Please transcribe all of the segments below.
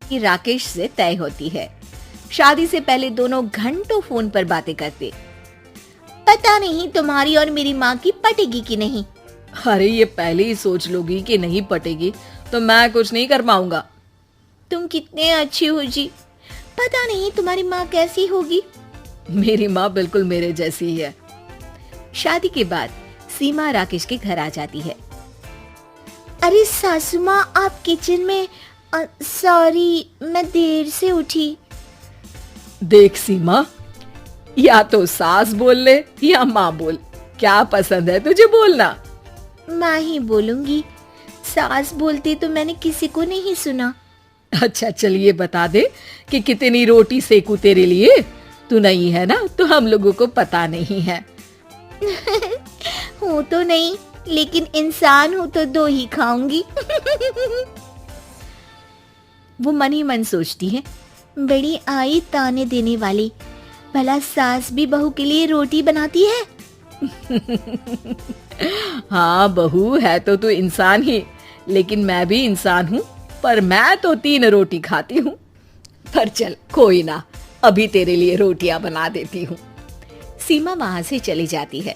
कि राकेश से तय होती है। शादी से पहले दोनों घंटों फोन पर बातें करते। पता नहीं तुम्हारी और मेरी माँ की पटेगी कि नहीं। अरे ये पहले ही सोच लोगी कि नहीं पटेगी तो मैं कुछ नहीं कर पाऊंगा। तुम कितने अच्छी हो जी। पता नहीं तुम्हारी माँ कैसी होगी। मेरी माँ बिल्कुल मेरे जैसी ही है। शादी के बाद सीमा राकेश के घर आ जाती है। अरे सासू माँ आप किचन में। सॉरी मैं देर से उठी। देख सीमा, या तो सास बोल ले या माँ बोल, क्या पसंद है तुझे बोलना। माँ ही बोलूंगी, सास बोलती तो मैंने किसी को नहीं सुना। अच्छा चलिए बता दे कि कितनी रोटी सेकू तेरे लिए। तू नहीं है ना तो हम लोगों को पता नहीं है। हूँ तो नहीं, लेकिन इंसान हूँ तो 2 ही खाऊंगी। वो मन ही मन सोचती है, बड़ी आई ताने देने वाली। भला सास भी बहू के लिए रोटी बनाती है। हाँ बहू है तो तू इंसान ही, लेकिन मैं भी इंसान हूँ, पर मैं तो 3 रोटी खाती हूँ। पर चल कोई ना, अभी तेरे लिए रोटियां बना देती हूँ। सीमा वहां से चली जाती है।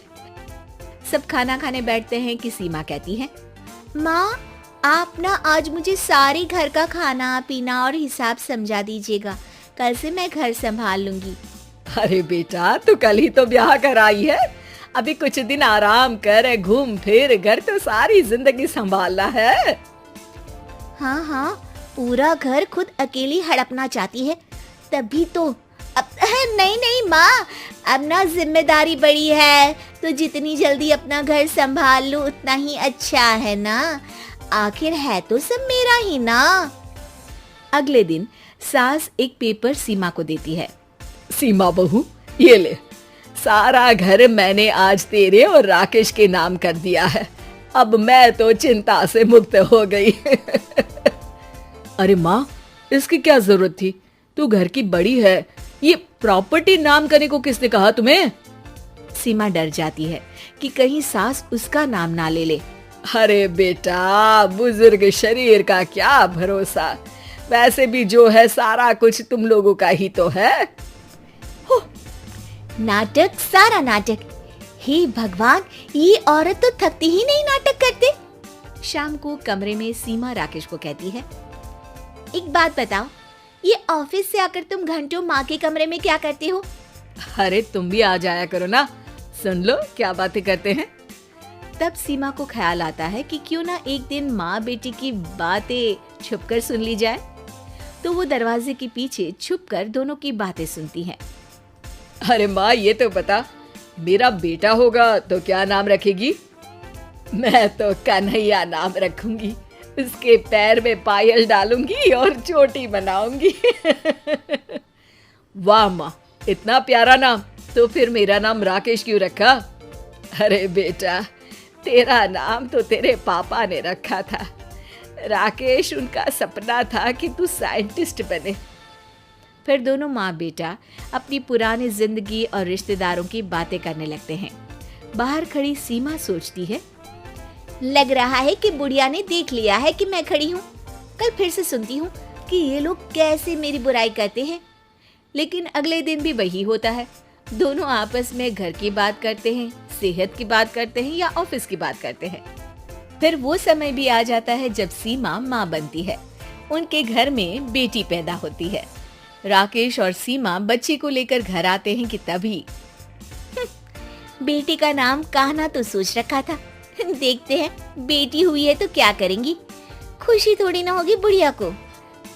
सब खाना खाने बैठते हैं कि सीमा कहती है, माँ आप ना आज मुझे सारे घर का खाना पीना और हिसाब समझा दीजिएगा। कल से मैं घर संभाल लूंगी। अरे बेटा तू कल ही तो ब्याह कराई है, अभी कुछ दिन आराम कर, घूम फिर, घर तो सारी जिंदगी संभालना है। हाँ हाँ, पूरा घर खुद अकेली हड़पना चाहती है, तभी तो। अब नहीं नहीं माँ, अब ना जिम्मेदारी बड़ी है, तो जितनी जल्दी अपना घर संभाल लूं उतना ही अच्छा है ना। आखिर है तो सब मेरा ही ना। अगले दिन सास एक पेपर सीमा को देती है। सीमा बहू ये ले, सारा घर मैंने आज तेरे और राकेश के नाम कर दिया है। अब मैं तो चिंता से मुक्त हो गई। अरे माँ इसकी क्या जरूरत थी, तू घर की बड़ी है, ये प्रॉपर्टी नाम करने को किसने कहा तुम्हें। सीमा डर जाती है कि कहीं सास उसका नाम ना ले ले। अरे बेटा बुजुर्ग शरीर का क्या भरोसा, वैसे भी जो है सारा कुछ तुम लोगों का ही तो है। नाटक, सारा नाटक। हे भगवान, ये औरत तो थकती ही नहीं नाटक करते। शाम को कमरे में सीमा राकेश को कहती है, एक बात बताओ, ये ऑफिस से आकर तुम घंटों माँ के कमरे में क्या करते हो। अरे तुम भी आ जाया करो ना, सुन लो क्या बातें करते हैं। तब सीमा को ख्याल आता है कि क्यों ना एक दिन माँ बेटी की बातें छुपकर सुन ली जाए। तो वो दरवाजे के पीछे छुपकर दोनों की बातें सुनती हैं। अरे माँ ये तो बता, मेरा बेटा होगा तो क्या नाम रखेगी। मैं तो कन्हैया नाम रखूंगी, उसके पैर में पायल डालूंगी और चोटी बनाऊंगी। वाह माँ, इतना प्यारा नाम, तो फिर मेरा नाम राकेश क्यों रखा। अरे बेटा तेरा नाम तो तेरे पापा ने रखा था, राकेश उनका सपना था कि तू साइंटिस्ट बने। फिर दोनों माँ बेटा अपनी पुरानी जिंदगी और रिश्तेदारों की बातें करने लगते हैं। बाहर खड़ी सीमा सोचती है, लग रहा है कि बुढ़िया ने देख लिया है कि मैं खड़ी हूँ। कल फिर से सुनती हूँ कि ये लोग कैसे मेरी बुराई करते हैं। लेकिन अगले दिन भी वही होता है, दोनों आपस में घर की बात करते हैं, सेहत की बात करते हैं या ऑफिस की बात करते हैं। फिर वो समय भी आ जाता है जब सीमा माँ बनती है। उनके घर में बेटी पैदा होती है। राकेश और सीमा बच्ची को लेकर घर आते हैं कि तभी बेटी का नाम कान्हा तो सोच रखा था, देखते हैं बेटी हुई है तो क्या करेंगी, खुशी थोड़ी ना होगी बुढ़िया को।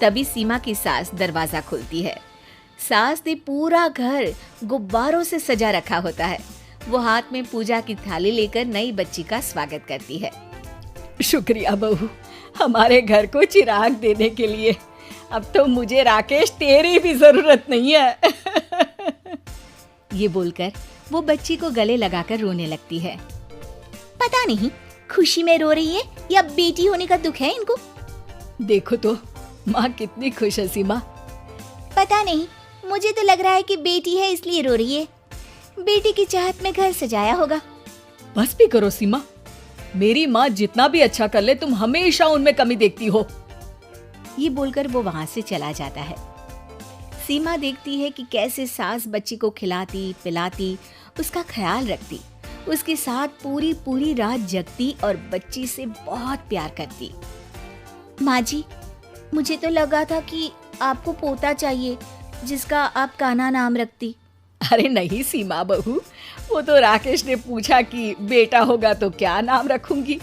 तभी सीमा की सास दरवाजा खोलती है। सास ने पूरा घर गुब्बारों से सजा रखा होता है। वो हाथ में पूजा की थाली लेकर नई बच्ची का स्वागत करती है। शुक्रिया बहू, हमारे घर को चिराग देने के लिए। अब तो मुझे राकेश तेरी भी जरूरत नहीं है। ये बोलकर वो बच्ची को गले लगाकर रोने लगती है। पता नहीं खुशी में रो रही है या बेटी होने का दुख है इनको। देखो तो माँ कितनी खुश है सीमा। पता नहीं, मुझे तो लग रहा है कि बेटी है इसलिए रो रही है। बेटी की चाहत में घर सजाया होगा। बस भी करो सीमा, मेरी माँ जितना भी अच्छा कर ले तुम हमेशा उनमें कमी देखती हो। ये बोलकर वो वहां से चला जाता है। सीमा देखती है कि कैसे सास बच्ची को खिलाती पिलाती, उसका ख्याल रखती, उसके साथ पूरी पूरी रात जगती और बच्ची से बहुत प्यार करती। माँ जी, मुझे तो लगा था कि आपको पोता चाहिए जिसका आप कान्हा नाम रखती। अरे नहीं सीमा बहू, वो तो राकेश ने पूछा कि बेटा होगा तो क्या नाम रखूंगी।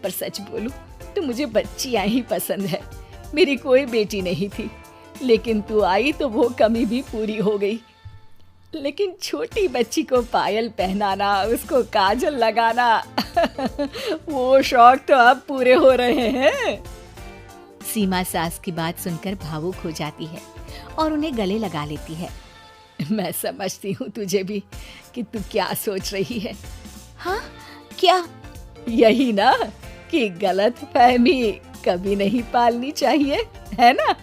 पर सच बोलूं तो मुझे बच्चियां ही पसंद है। मेरी कोई बेटी नहीं थी, लेकिन तू आई तो वो कमी भी पूरी हो गई। लेकिन छोटी बच्ची को पायल पहनाना, उसको काजल लगाना वो शौक तो अब पूरे हो रहे हैं। सीमा सास की बात सुनकर भावुक हो जाती है और उन्हें गले लगा लेती है। मैं समझती हूँ तुझे भी कि तू क्या सोच रही है। हाँ, क्या? यही ना कि गलत फहमी कभी नहीं पालनी चाहिए, है ना?